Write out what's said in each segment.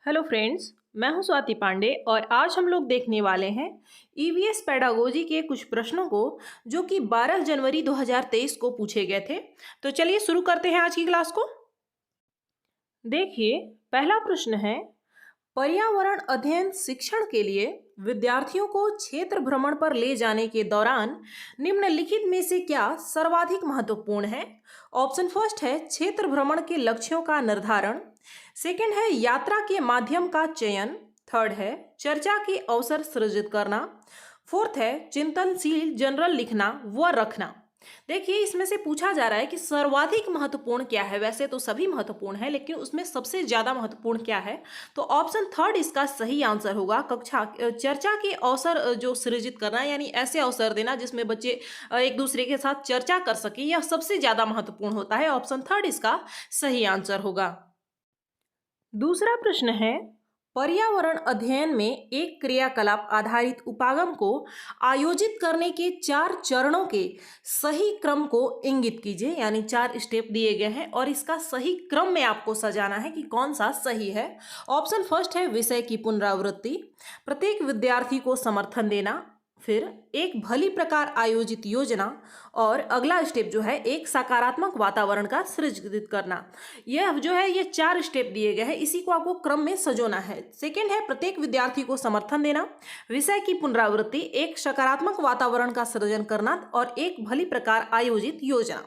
Hello friends, मैं हूं स्वाति पांडे और आज हम लोग देखने वाले हैं ईवीएस पेडागोजी के कुछ प्रश्नों को जो कि 12 जनवरी 2023 को पूछे गए थे। तो चलिए शुरू करते हैं आज की क्लास को। देखिए, पहला प्रश्न है, पर्यावरण अध्ययन शिक्षण के लिए विद्यार्थियों को क्षेत्र भ्रमण पर ले जाने के दौरान निम्नलिखित में से क्या सर्वाधिक महत्वपूर्ण है। ऑप्शन फर्स्ट है क्षेत्र भ्रमण के लक्ष्यों का निर्धारण, सेकंड है यात्रा के माध्यम का चयन, थर्ड है चर्चा के अवसर सृजित करना, फोर्थ है चिंतनशील जनरल लिखना व रखना। देखिए, इसमें से पूछा जा रहा है कि सर्वाधिक महत्वपूर्ण क्या है। वैसे तो सभी महत्वपूर्ण है, लेकिन उसमें सबसे ज्यादा महत्वपूर्ण क्या है, तो ऑप्शन थर्ड इसका सही आंसर होगा। चर्चा के अवसर जो सृजित करना, यानी ऐसे अवसर देना जिसमें बच्चे एक दूसरे के साथ चर्चा कर सके, यह सबसे ज्यादा महत्वपूर्ण होता है। ऑप्शन थर्ड इसका सही आंसर होगा। दूसरा प्रश्न है, पर्यावरण अध्ययन में एक क्रियाकलाप आधारित उपागम को आयोजित करने के 4 चरणों के सही क्रम को इंगित कीजिए। यानी 4 स्टेप दिए गए हैं और इसका सही क्रम में आपको सजाना है कि कौन सा सही है। ऑप्शन फर्स्ट है विषय की पुनरावृत्ति, प्रत्येक विद्यार्थी को समर्थन देना, फिर एक भली प्रकार आयोजित योजना, और अगला स्टेप जो है एक सकारात्मक वातावरण का सृजित करना। यह जो है ये 4 स्टेप दिए गए हैं, इसी को आपको क्रम में सजोना है। सेकंड है प्रत्येक विद्यार्थी को समर्थन देना, विषय की पुनरावृत्ति, एक सकारात्मक वातावरण का सृजन करना और एक भली प्रकार आयोजित योजना।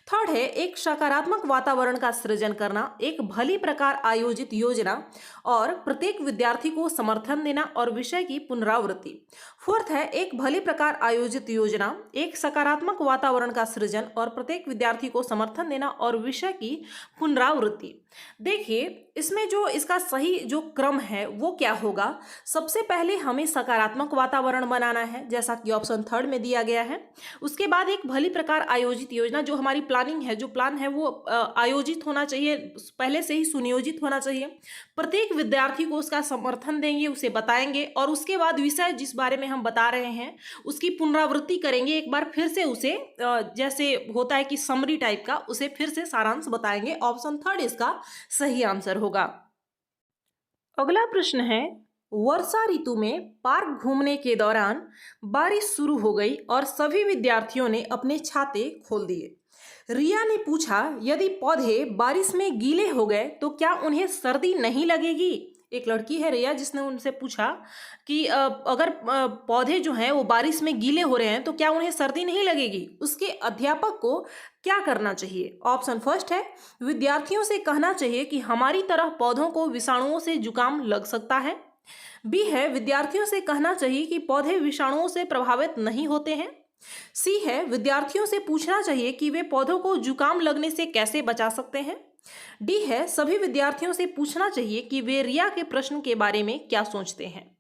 थर्ड है एक सकारात्मक वातावरण का सृजन करना, एक भली प्रकार आयोजित योजना और प्रत्येक विद्यार्थी को समर्थन देना और विषय की पुनरावृत्ति। फोर्थ है एक भली प्रकार आयोजित योजना, एक सकारात्मक वातावरण का सृजन और प्रत्येक विद्यार्थी को समर्थन देना और विषय की पुनरावृत्ति। देखिए, इसमें जो इसका सही जो क्रम है वो क्या होगा। सबसे पहले हमें सकारात्मक वातावरण बनाना है, जैसा कि ऑप्शन थर्ड में दिया गया है। उसके बाद एक भली प्रकार आयोजित योजना, जो हमारी प्लानिंग है, जो प्लान है वो आयोजित होना चाहिए, पहले से ही सुनियोजित होना चाहिए। प्रत्येक विद्यार्थी को उसका समर्थन देंगे, उसे बताएंगे और उसके बाद विषय जिस बारे में हम बता रहे हैं उसकी पुनरावृत्ति करेंगे। एक बार फिर से उसे जैसे होता है कि समरी टाइप का, उसे फिर से सारांश बताएंगे। ऑप्शन थर्ड इसका सही आंसर होगा। अगला प्रश्न है, वर्षा ऋतु में पार्क घूमने के दौरान बारिश शुरू हो गई और सभी विद्यार्थियों ने अपने छाते खोल दिए। रिया ने पूछा, यदि पौधे बारिश में गीले हो गए तो क्या उन्हें सर्दी नहीं लगेगी। एक लड़की है रिया, जिसने उनसे पूछा कि अगर पौधे जो हैं वो बारिश में गीले हो रहे हैं तो क्या उन्हें सर्दी नहीं लगेगी। उसके अध्यापक को क्या करना चाहिए। ऑप्शन फर्स्ट है विद्यार्थियों से कहना चाहिए कि हमारी तरह पौधों को विषाणुओं से जुकाम लग सकता है। बी है विद्यार्थियों से कहना चाहिए कि पौधे विषाणुओं से प्रभावित नहीं होते हैं। सी है विद्यार्थियों से पूछना चाहिए कि वे पौधों को जुकाम लगने से कैसे बचा सकते हैं। डी है सभी विद्यार्थियों से पूछना चाहिए कि वे रिया के प्रश्न के बारे में क्या सोचते हैं।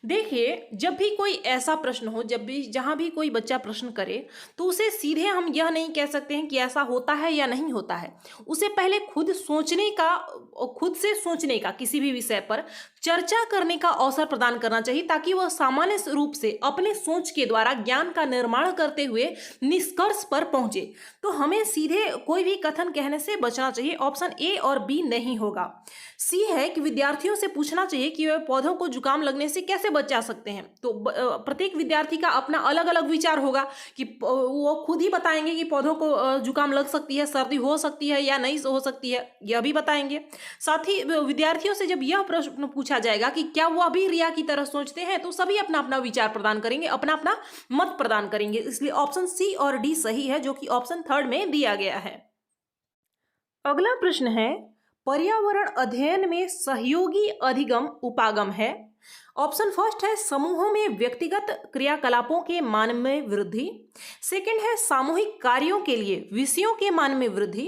देखिए, जब भी कोई ऐसा प्रश्न हो, जब भी जहां भी कोई बच्चा प्रश्न करे, तो उसे सीधे हम यह नहीं कह सकते हैं कि ऐसा होता है या नहीं होता है। उसे पहले खुद से सोचने का, किसी भी विषय पर चर्चा करने का अवसर प्रदान करना चाहिए, ताकि वह सामान्य रूप से अपने सोच के द्वारा ज्ञान का निर्माण करते हुए निष्कर्ष पर पहुंचे। तो हमें सीधे कोई भी कथन कहने से बचना चाहिए। ऑप्शन ए और बी नहीं होगा। सी है कि विद्यार्थियों से पूछना चाहिए कि वे पौधों को जुकाम लगने से कैसे बचा सकते हैं। तो प्रत्येक विद्यार्थी का अपना अलग अलग विचार होगा कि वो खुद ही बताएंगे कि पौधों को जुकाम लग सकती है, सर्दी हो सकती है या नहीं हो सकती है, यह भी बताएंगे। साथ ही विद्यार्थियों से जब यह प्रश्न पूछा जाएगा कि क्या वो अभी रिया की तरह सोचते हैं, तो सभी अपना अपना विचार प्रदान करेंगे, अपना अपना मत प्रदान करेंगे। इसलिए ऑप्शन सी और डी सही है, जो कि ऑप्शन थर्ड में दिया गया है। अगला प्रश्न है, पर्यावरण अध्ययन में सहयोगी अधिगम उपागम है। ऑप्शन फर्स्ट है समूहों में व्यक्तिगत क्रियाकलापों के मान में वृद्धि, सेकंड है सामूहिक कार्यों के लिए विषयों के मान में वृद्धि,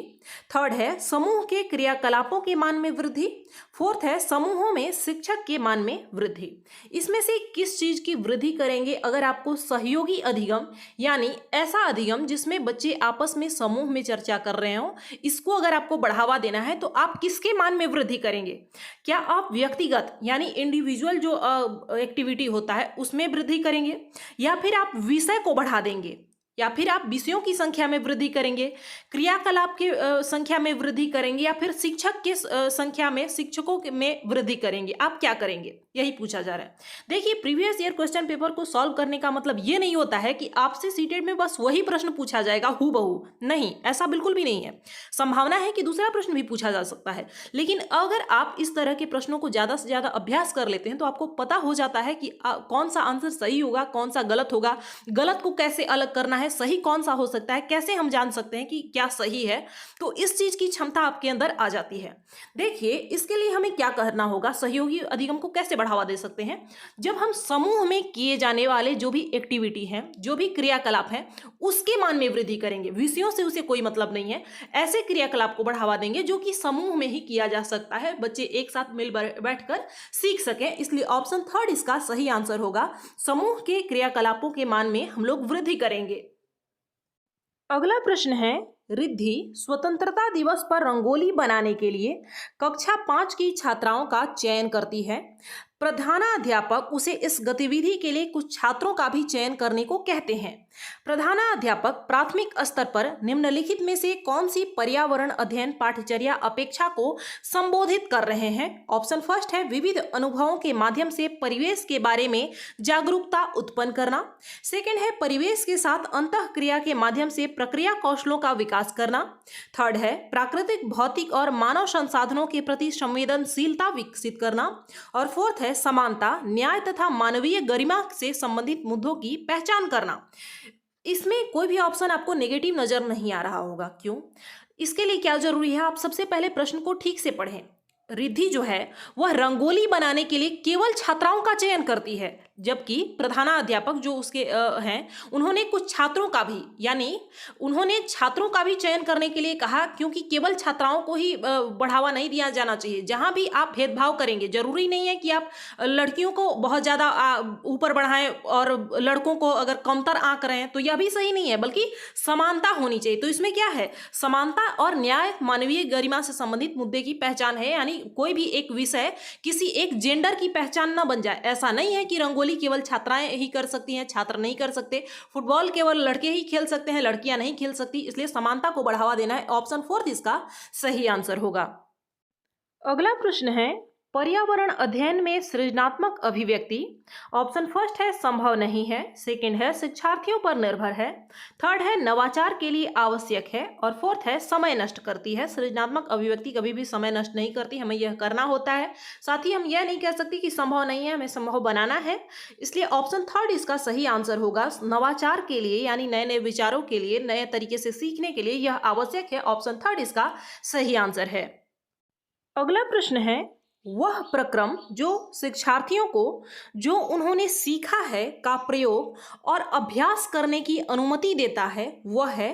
थर्ड है समूह के क्रियाकलापों के मान में वृद्धि, फोर्थ है समूहों में शिक्षक के मान में वृद्धि। इसमें से किस चीज की वृद्धि करेंगे। अगर आपको सहयोगी अधिगम, यानी ऐसा अधिगम जिसमें बच्चे आपस में समूह में चर्चा कर रहे हो, इसको अगर आपको बढ़ावा देना है तो आप किसके मान में वृद्धि करेंगे। क्या आप व्यक्तिगत यानी इंडिविजुअल जो एक्टिविटी होता है उसमें वृद्धि करेंगे, या फिर आप विषय को बढ़ा देंगे, या फिर आप विषयों की संख्या में वृद्धि करेंगे, क्रियाकलाप की संख्या में वृद्धि करेंगे, या फिर शिक्षक के संख्या में, में वृद्धि करेंगे? आप क्या करेंगे, यही पूछा जा रहा है। देखिए, प्रीवियस ईयर क्वेश्चन पेपर को सॉल्व करने का मतलब ये नहीं होता है कि आपसे सीटेट में बस वही प्रश्न पूछा जाएगा हूबहू। नहीं, ऐसा बिल्कुल भी नहीं है। संभावना है कि दूसरा प्रश्न भी पूछा जा सकता है, लेकिन अगर आप इस तरह के प्रश्नों को ज्यादा से ज्यादा अभ्यास कर लेते हैं तो आपको पता हो जाता है कि कौन सा आंसर सही होगा, कौन सा गलत होगा, गलत को कैसे अलग करना है, सही कौन सा हो सकता है, कैसे हम जान सकते हैं कि क्या सही है। तो इस चीज की क्षमता आपके अंदर आ जाती है। देखिए, इसके लिए हमें क्या करना होगा, सहयोगी अधिगम को कैसे बढ़ावा दे सकते हैं? जब हम समूह में किए जाने वाले जो भी एक्टिविटी हैं, जो भी क्रियाकलाप हैं, उसके मान में वृद्धि करेंगे। विषयों से उसे कोई मतलब नहीं है। ऐसे क्रियाकलाप को बढ़ावा देंगे जो कि समूह में ही किया जा सकता है, बच्चे एक साथ मिल बैठकर सीख सकें। इसलिए ऑप्शन थर्ड इसका सही आंसर होगा। समूह के क्रियाकलापों के मान में हम लोग वृद्धि करेंगे। अगला प्रश्न है, रिद्धि स्वतंत्रता दिवस पर रंगोली बनाने के लिए कक्षा 5 की छात्राओं का चयन करती है। प्रधानाध्यापक उसे इस गतिविधि के लिए कुछ छात्रों का भी चयन करने को कहते हैं। प्रधानाध्यापक प्राथमिक स्तर पर निम्नलिखित में से कौन सी पर्यावरण अध्ययन पाठ्यचर्या अपेक्षा को संबोधित कर रहे हैं? ऑप्शन फर्स्ट है विविध अनुभवों के माध्यम से परिवेश के बारे में जागरूकता उत्पन्न करना। सेकंड है परिवेश के साथ अंतःक्रिया के माध्यम से प्रक्रिया कौशलों का विकास करना। थर्ड है प्राकृतिक, भौतिक और मानव संसाधनों के प्रति संवेदनशीलता विकसित करना। और फोर्थ है समानता, न्याय तथा मानवीय गरिमा से संबंधित मुद्दों की पहचान करना। इसमें कोई भी ऑप्शन आपको नेगेटिव नजर नहीं आ रहा होगा। क्यों? इसके लिए क्या जरूरी है, आप सबसे पहले प्रश्न को ठीक से पढ़ें। रिद्धि जो है वह रंगोली बनाने के लिए केवल छात्राओं का चयन करती है, जबकि प्रधानाध्यापक जो उसके हैं, उन्होंने कुछ छात्रों का भी, यानी उन्होंने छात्रों का भी चयन करने के लिए कहा, क्योंकि केवल छात्राओं को ही बढ़ावा नहीं दिया जाना चाहिए। जहां भी आप भेदभाव करेंगे, जरूरी नहीं है कि आप लड़कियों को बहुत ज़्यादा ऊपर बढ़ाएं और लड़कों को अगर कमतर आंक रहे हैं, तो यह भी सही नहीं है, बल्कि समानता होनी चाहिए। तो इसमें क्या है, समानता और न्याय, मानवीय गरिमा से संबंधित मुद्दे की पहचान है। यानी कोई भी एक विषय किसी एक जेंडर की पहचान न बन जाए। ऐसा नहीं है कि रंगोली केवल छात्राएं ही कर सकती हैं, छात्र नहीं कर सकते। फुटबॉल केवल लड़के ही खेल सकते हैं, लड़कियां नहीं खेल सकती। इसलिए समानता को बढ़ावा देना है। ऑप्शन फोर्थ इसका सही आंसर होगा। अगला प्रश्न है, पर्यावरण अध्ययन में सृजनात्मक अभिव्यक्ति। ऑप्शन फर्स्ट है संभव नहीं है। सेकंड है शिक्षार्थियों पर निर्भर है। थर्ड है नवाचार के लिए आवश्यक है। और फोर्थ है समय नष्ट करती है। सृजनात्मक अभिव्यक्ति कभी भी समय नष्ट नहीं करती, हमें यह करना होता है। साथ ही हम यह नहीं कह सकते कि संभव नहीं है, हमें संभव बनाना है। इसलिए ऑप्शन थर्ड इसका सही आंसर होगा। नवाचार के लिए, यानी नए नए विचारों के लिए, नए तरीके से सीखने के लिए यह आवश्यक है। ऑप्शन थर्ड इसका सही आंसर है। अगला प्रश्न है, वह प्रक्रम जो शिक्षार्थियों को जो उन्होंने सीखा है का प्रयोग और अभ्यास करने की अनुमति देता है, वह है।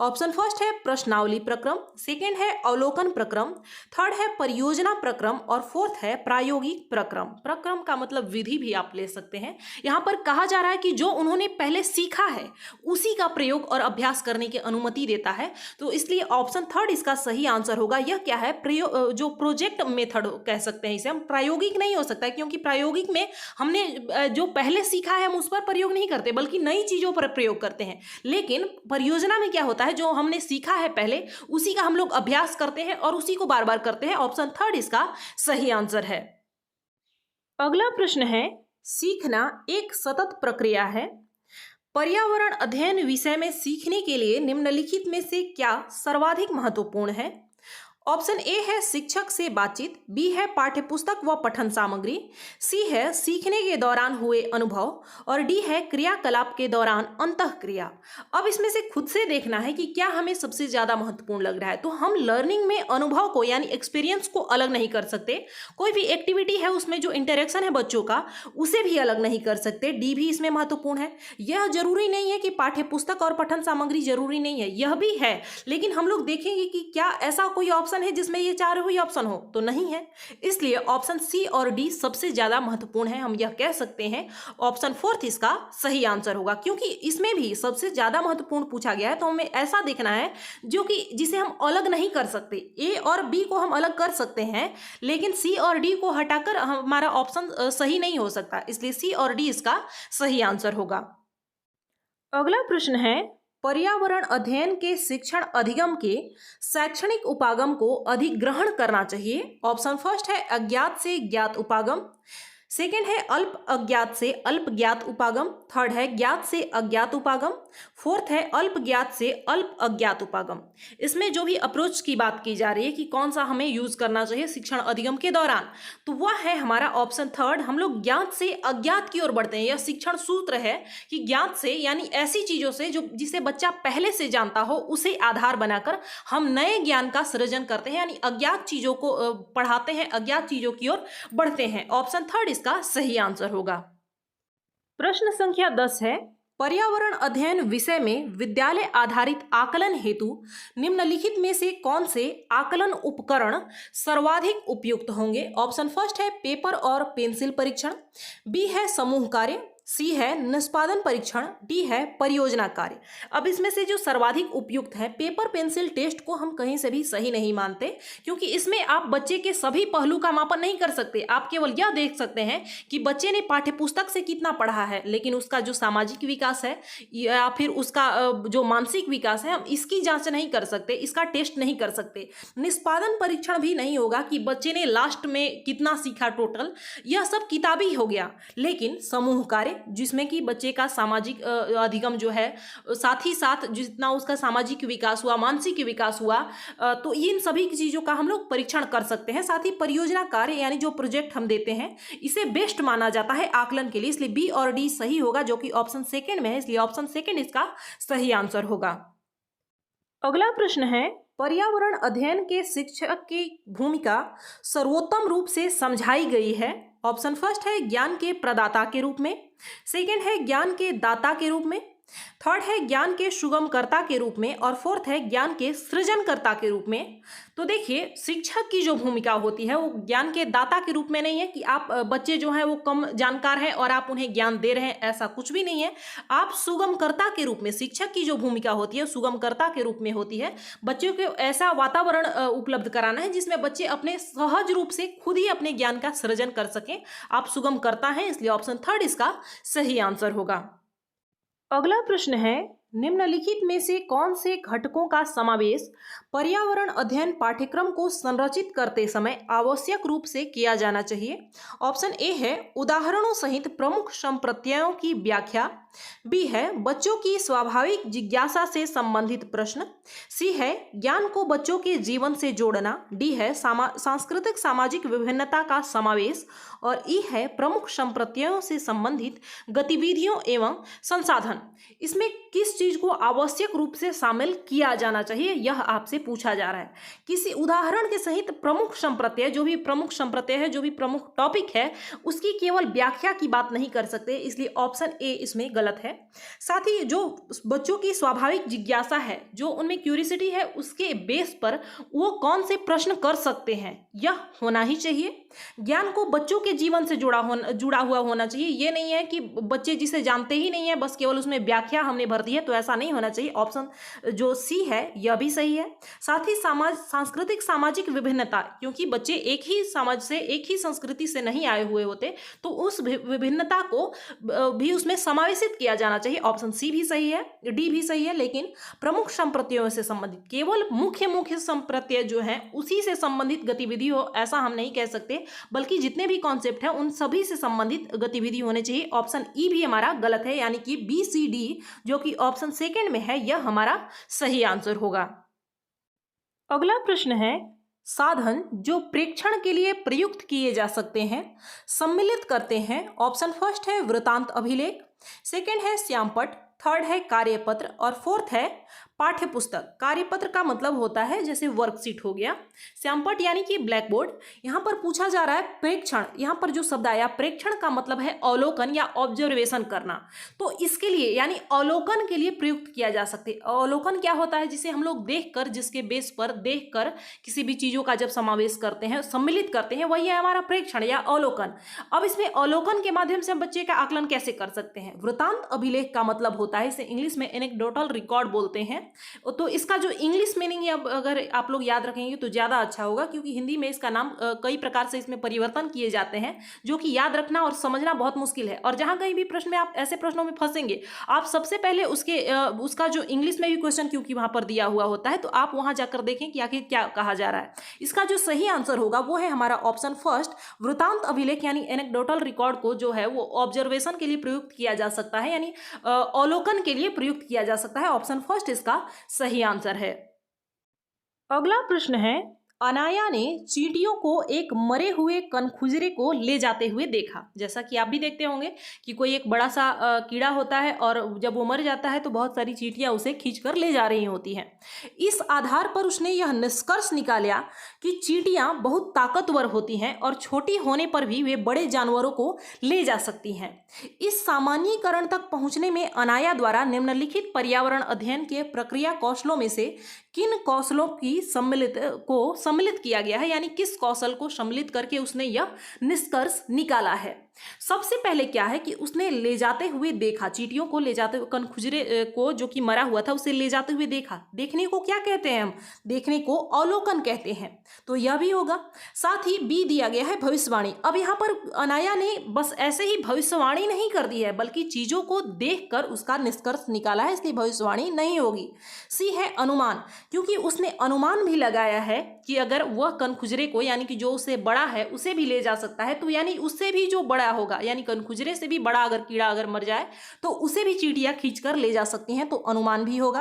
ऑप्शन फर्स्ट है प्रश्नावली प्रक्रम। सेकंड है अवलोकन प्रक्रम। थर्ड है परियोजना प्रक्रम। और फोर्थ है प्रायोगिक प्रक्रम। प्रक्रम का मतलब विधि भी आप ले सकते हैं। यहां पर कहा जा रहा है कि जो उन्होंने पहले सीखा है उसी का प्रयोग और अभ्यास करने की अनुमति देता है। तो इसलिए ऑप्शन थर्ड इसका सही आंसर होगा। यह क्या है, जो प्रोजेक्ट मेथड कह सकते हैं इसे हम। प्रायोगिक नहीं हो सकता है, क्योंकि प्रायोगिक में हमने जो पहले सीखा है हम उस पर प्रयोग नहीं करते, बल्कि नई चीजों पर प्रयोग करते हैं। लेकिन परियोजना में क्या होता है, जो हमने सीखा है पहले उसी का हम लोग अभ्यास करते हैं और उसी को बार बार करते हैं। ऑप्शन थर्ड इसका सही आंसर है। अगला प्रश्न है, सीखना एक सतत प्रक्रिया है। पर्यावरण अध्ययन विषय में सीखने के लिए निम्नलिखित में से क्या सर्वाधिक महत्वपूर्ण है? ऑप्शन ए है शिक्षक से बातचीत, बी है पाठ्यपुस्तक व पठन सामग्री, सी है सीखने के दौरान हुए अनुभव, और डी है क्रियाकलाप के दौरान अंतःक्रिया। अब इसमें से खुद से देखना है कि क्या हमें सबसे ज्यादा महत्वपूर्ण लग रहा है। तो हम लर्निंग में अनुभव को, यानी एक्सपीरियंस को अलग नहीं कर सकते। कोई भी एक्टिविटी है उसमें जो इंटरेक्शन है बच्चों का, उसे भी अलग नहीं कर सकते। डी भी इसमें महत्वपूर्ण है। यह जरूरी नहीं है कि पाठ्यपुस्तक और पठन सामग्री जरूरी नहीं है, यह भी है। लेकिन हम लोग देखेंगे कि क्या ऐसा कोई ऑप्शन है जिसमें ये चारों ही ऑप्शन हो, तो नहीं है। इसलिए ऑप्शन सी और डी सबसे ज्यादा महत्वपूर्ण है। हम यह कह सकते हैं ऑप्शन फोर्थ इसका सही आंसर होगा, क्योंकि इसमें भी सबसे ज्यादा महत्वपूर्ण पूछा गया है। तो हमें ऐसा देखना है जो कि जिसे हम अलग नहीं कर सकते। ए और बी को हम अलग कर सकते हैं, लेकिन सी और डी को हटाकर हमारा ऑप्शन सही नहीं हो सकता। इसलिए सी और डी इसका सही आंसर होगा। अगला प्रश्न है, पर्यावरण अध्ययन के शिक्षण अधिगम के शैक्षणिक उपागम को अधिग्रहण करना चाहिए। ऑप्शन फर्स्ट है अज्ञात से ज्ञात उपागम, सेकेंड है अल्प अज्ञात से अल्प ज्ञात उपागम, थर्ड है ज्ञात से अज्ञात उपागम, फोर्थ है अल्प ज्ञात से अल्प अज्ञात उपागम। इसमें जो भी अप्रोच की बात की जा रही है कि कौन सा हमें यूज करना चाहिए शिक्षण अधिगम के दौरान, तो वह है हमारा ऑप्शन थर्ड। हम लोग ज्ञात से अज्ञात की ओर बढ़ते हैं। यह शिक्षण सूत्र है कि ज्ञात से यानी ऐसी चीजों से जो जिसे बच्चा पहले से जानता हो उसे आधार बनाकर हम नए ज्ञान का सृजन करते हैं, यानी अज्ञात चीजों को पढ़ाते हैं, अज्ञात चीजों की ओर बढ़ते हैं। ऑप्शन थर्ड इसका सही आंसर होगा। प्रश्न संख्या 10 है, पर्यावरण अध्ययन विषय में विद्यालय आधारित आकलन हेतु निम्नलिखित में से कौन से आकलन उपकरण सर्वाधिक उपयुक्त होंगे? ऑप्शन फर्स्ट है पेपर और पेंसिल परीक्षण, बी है समूह कार्य, सी है निष्पादन परीक्षण, डी है परियोजना कार्य। अब इसमें से जो सर्वाधिक उपयुक्त है, पेपर पेंसिल टेस्ट को हम कहीं से भी सही नहीं मानते, क्योंकि इसमें आप बच्चे के सभी पहलू का मापन नहीं कर सकते। आप केवल यह देख सकते हैं कि बच्चे ने पाठ्यपुस्तक से कितना पढ़ा है, लेकिन उसका जो सामाजिक विकास है या फिर उसका जो मानसिक विकास है, हम इसकी जांच नहीं कर सकते, इसका टेस्ट नहीं कर सकते। निष्पादन परीक्षण भी नहीं होगा कि बच्चे ने लास्ट में कितना सीखा टोटल, यह सब किताबी हो गया। लेकिन समूह कार्य जिसमें कि बच्चे का सामाजिक अधिगम जो है, साथ ही साथ जितना उसका सामाजिक विकास हुआ, मानसिक विकास हुआ, तो इन सभी चीज़ों का हम लोग परीक्षण कर सकते हैं। साथ ही परियोजना कार्य यानी जो प्रोजेक्ट हम देते हैं, इसे बेस्ट माना जाता है आकलन के लिए, इसलिए बी और डी सही होगा, जो कि ऑप्शन सेकेंड में है, इसलिए ऑप्शन सेकेंड इसका सही आंसर होगा। अगला प्रश्न है, पर्यावरण अध्ययन के शिक्षक की भूमिका सर्वोत्तम रूप से समझाई गई है। ऑप्शन फर्स्ट है ज्ञान के प्रदाता के रूप में, सेकेंड है ज्ञान के दाता के रूप में, थर्ड है ज्ञान के सुगमकर्ता के रूप में, और फोर्थ है ज्ञान के सृजनकर्ता के रूप में। तो देखिए, शिक्षक की जो भूमिका होती है वो ज्ञान के दाता के रूप में नहीं है कि आप बच्चे जो हैं वो कम जानकार हैं और आप उन्हें ज्ञान दे रहे हैं, ऐसा कुछ भी नहीं है। आप सुगमकर्ता के रूप में, शिक्षक की जो भूमिका होती है सुगमकर्ता के रूप में होती है। बच्चों को ऐसा वातावरण उपलब्ध कराना है जिसमें बच्चे अपने सहज रूप से खुद ही अपने ज्ञान का सृजन कर सकें। आप सुगमकर्ता हैं, इसलिए ऑप्शन थर्ड इसका सही आंसर होगा। अगला प्रश्न है, निम्नलिखित में से कौन से घटकों का समावेश पर्यावरण अध्ययन पाठ्यक्रम को संरचित करते समय आवश्यक रूप से किया जाना चाहिए? ऑप्शन ए है उदाहरणों सहित प्रमुख संप्रत्ययों की व्याख्या, बी है बच्चों की स्वाभाविक जिज्ञासा से संबंधित प्रश्न, सी है ज्ञान को बच्चों के जीवन से जोड़ना, डी है सांस्कृतिक सामाजिक विभिन्नता का समावेश, और ई है प्रमुख संप्रत्ययों से संबंधित गतिविधियों एवं संसाधन। इसमें किस चीज को आवश्यक रूप से शामिल किया जाना चाहिए, यह आपसे पूछा जा रहा है। किसी उदाहरण के सहित प्रमुख संप्रत्यय, जो भी प्रमुख संप्रत्यय है, जो भी प्रमुख टॉपिक है, उसकी केवल व्याख्या की बात नहीं कर सकते, इसलिए ऑप्शन ए इसमें गलत है। साथ ही जो बच्चों की स्वाभाविक जिज्ञासा है, जो उनमें क्यूरियोसिटी है, उसके बेस पर वो कौन से प्रश्न कर सकते हैं, यह होना ही चाहिए। ज्ञान को बच्चों के जीवन से जुड़ा हुआ होना चाहिए। ये नहीं है कि बच्चे जिसे जानते ही नहीं है बस केवल उसमें व्याख्या हमने भर दी है, तो ऐसा नहीं होना चाहिए। ऑप्शन जो सी है यह भी सही है। साथ ही सांस्कृतिक सामाजिक विभिन्नता, क्योंकि बच्चे एक ही समाज से, एक ही संस्कृति से नहीं आए हुए होते, तो उस विभिन्नता को भी उसमें समावेशित किया जाना चाहिए। ऑप्शन सी भी सही है, डी भी सही है। लेकिन प्रमुख संप्रत्ययों से संबंधित, केवल मुख्य संप्रत्यय जो है उसी से संबंधित गतिविधि हो, ऐसा हम नहीं कह सकते, बल्कि जितने भी कॉन्सेप्ट हैं उन सभी से संबंधित गतिविधि होने चाहिए। ऑप्शन ई भी हमारा गलत है, यानी कि बी सी डी जो कि ऑप्शन सेकंड में है, यह हमारा सही आंसर होगा। अगला प्रश्न है, साधन जो प्रेक्षण के लिए प्रयुक्त किए जा सकते हैं सम्मिलित करते हैं। ऑप्शन फर्स्ट है वृतांत अभिलेख, सेकंड है श्यामपट्ट, थर्ड है कार्यपत्र, और फोर्थ है पाठ्यपुस्तक। कार्यपत्र का मतलब होता है जैसे वर्कशीट हो गया, श्यामपट्ट यानी कि ब्लैक बोर्ड। यहाँ पर पूछा जा रहा है प्रेक्षण, यहाँ पर जो शब्द आया प्रेक्षण का मतलब है अवलोकन या ऑब्जर्वेशन करना, तो इसके लिए यानी अवलोकन के लिए प्रयुक्त किया जा सकते। अवलोकन क्या होता है? जिसे हम लोग देखकर, जिसके बेस पर देखकर किसी भी चीजों का जब समावेश करते हैं, सम्मिलित करते हैं, वही है हमारा प्रेक्षण या अवलोकन। अब इसमें अवलोकन के माध्यम से हम बच्चे का आकलन कैसे कर सकते हैं? वृतांत अभिलेख का मतलब होता है, इसे इंग्लिश में एनेक्डोटल रिकॉर्ड बोलते हैं। तो इसका जो इंग्लिश मीनिंग अब अगर आप लोग याद रखेंगे तो ज़्यादा अच्छा होगा, क्योंकि हिंदी में इसका नाम कई प्रकार से इसमें परिवर्तन किए जाते हैं, जो कि याद रखना और समझना बहुत मुश्किल है। और जहाँ कहीं भी प्रश्न में आप ऐसे प्रश्नों में फंसेंगे, आप सबसे पहले उसका जो इंग्लिश में भी क्वेश्चन क्योंकि वहाँ पर दिया हुआ होता है, तो आप वहाँ जाकर देखें कि आखिर क्या कहा जा रहा है। इसका जो सही आंसर होगा वो है हमारा ऑप्शन फर्स्ट, वृतांत अभिलेख यानी एनेक्डोटल रिकॉर्ड को जो है वो ऑब्जर्वेशन के लिए प्रयुक्त किया जा सकता है, यानी अवलोकन के लिए प्रयुक्त किया जा सकता है। ऑप्शन फर्स्ट इसका सही आंसर है। अगला प्रश्न है, अनाया ने चींटियों को एक मरे हुए कनखुजरे को ले जाते हुए देखा। जैसा कि आप भी देखते होंगे कि कोई एक बड़ा सा कीड़ा होता है और जब वो मर जाता है तो बहुत सारी चींटियां उसे खींचकर ले जा रही होती हैं। इस आधार पर उसने यह निष्कर्ष निकाला कि चींटियां बहुत ताकतवर होती हैं और छोटी होने पर भी वे बड़े जानवरों को ले जा सकती हैं। इस सामान्यीकरण तक पहुंचने में अनाया द्वारा निम्नलिखित पर्यावरण अध्ययन के प्रक्रिया कौशलों में से किन कौशलों की सम्मिलित किया गया है, यानी किस कौशल को सम्मिलित करके उसने यह निष्कर्ष निकाला है। सबसे पहले क्या है कि उसने ले जाते हुए देखा, चींटियों को ले जाते हुए, कनखुजरे को जो कि मरा हुआ था उसे ले जाते हुए देखा। देखने को क्या कहते हैं हम? देखने को अवलोकन कहते हैं, तो यह भी होगा। साथ ही बी दिया गया है भविष्यवाणी। अब यहाँ पर अनाया ने बस ऐसे ही भविष्यवाणी नहीं कर दी है, बल्कि चीजों को देखकर उसका निष्कर्ष निकाला है, इसलिए भविष्यवाणी नहीं होगी। सी है अनुमान, क्योंकि उसने अनुमान भी लगाया है कि अगर वह कनखुजरे को, यानी कि जो उससे बड़ा है उसे भी ले जा सकता है, तो यानी उससे भी जो बड़ा होगा, यानी कनखुजरे से भी बड़ा अगर कीड़ा अगर मर जाए तो उसे भी चींटियां खींचकर ले जा सकती हैं, तो अनुमान भी होगा।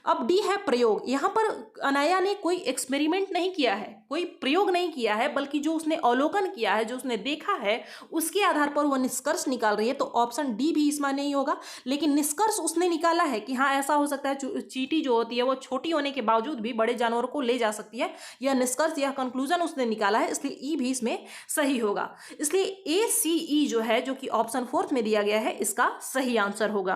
अब डी है प्रयोग। यहाँ पर अनाया ने कोई एक्सपेरिमेंट नहीं किया है, कोई प्रयोग नहीं किया है, बल्कि जो उसने अवलोकन किया है, जो उसने देखा है, उसके आधार पर वह निष्कर्ष निकाल रही है, तो ऑप्शन डी भी इसमें नहीं होगा। लेकिन निष्कर्ष उसने निकाला है कि हाँ ऐसा हो सकता है, चींटी जो होती है वो छोटी होने के बावजूद भी बड़े जानवरों को ले जा सकती है। यह निष्कर्ष, यह कंक्लूजन उसने निकाला है, इसलिए ई भी इसमें सही होगा। इसलिए ए सी ई जो है, जो कि ऑप्शन फोर्थ में दिया गया है, इसका सही आंसर होगा।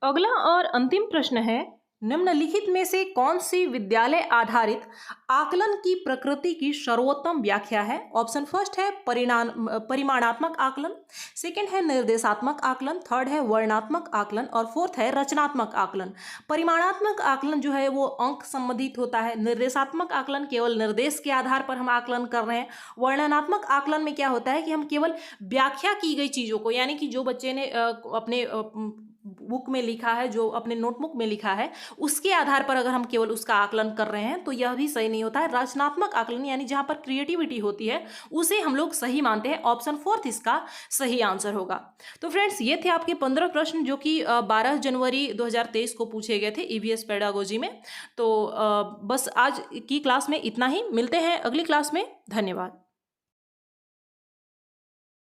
अगला और अंतिम प्रश्न है, निम्नलिखित में से कौन सी विद्यालय आधारित आकलन की प्रकृति की सर्वोत्तम व्याख्या है? ऑप्शन फर्स्ट है परिमाणात्मक आकलन, सेकंड है निर्देशात्मक आकलन, थर्ड है वर्णनात्मक आकलन और फोर्थ है रचनात्मक आकलन। परिमाणात्मक आकलन जो है वो अंक संबंधित होता है, निर्देशात्मक आकलन केवल निर्देश के आधार पर हम आकलन कर रहे हैं, वर्णनात्मक आकलन में क्या होता है कि हम केवल व्याख्या की गई चीज़ों को, यानी कि जो बच्चे ने अपने बुक में लिखा है, जो अपने नोटबुक में लिखा है, उसके आधार पर अगर हम केवल उसका आकलन कर रहे हैं तो यह भी सही नहीं होता है। रचनात्मक आकलन यानी जहां पर क्रिएटिविटी होती है उसे हम लोग सही मानते हैं। ऑप्शन फोर्थ इसका सही आंसर होगा। तो फ्रेंड्स, ये थे आपके 15 प्रश्न जो कि 12 जनवरी 2023 को पूछे गए थे ईवीएस पेडागोजी में। तो बस आज की क्लास में इतना ही, मिलते हैं अगली क्लास में। धन्यवाद।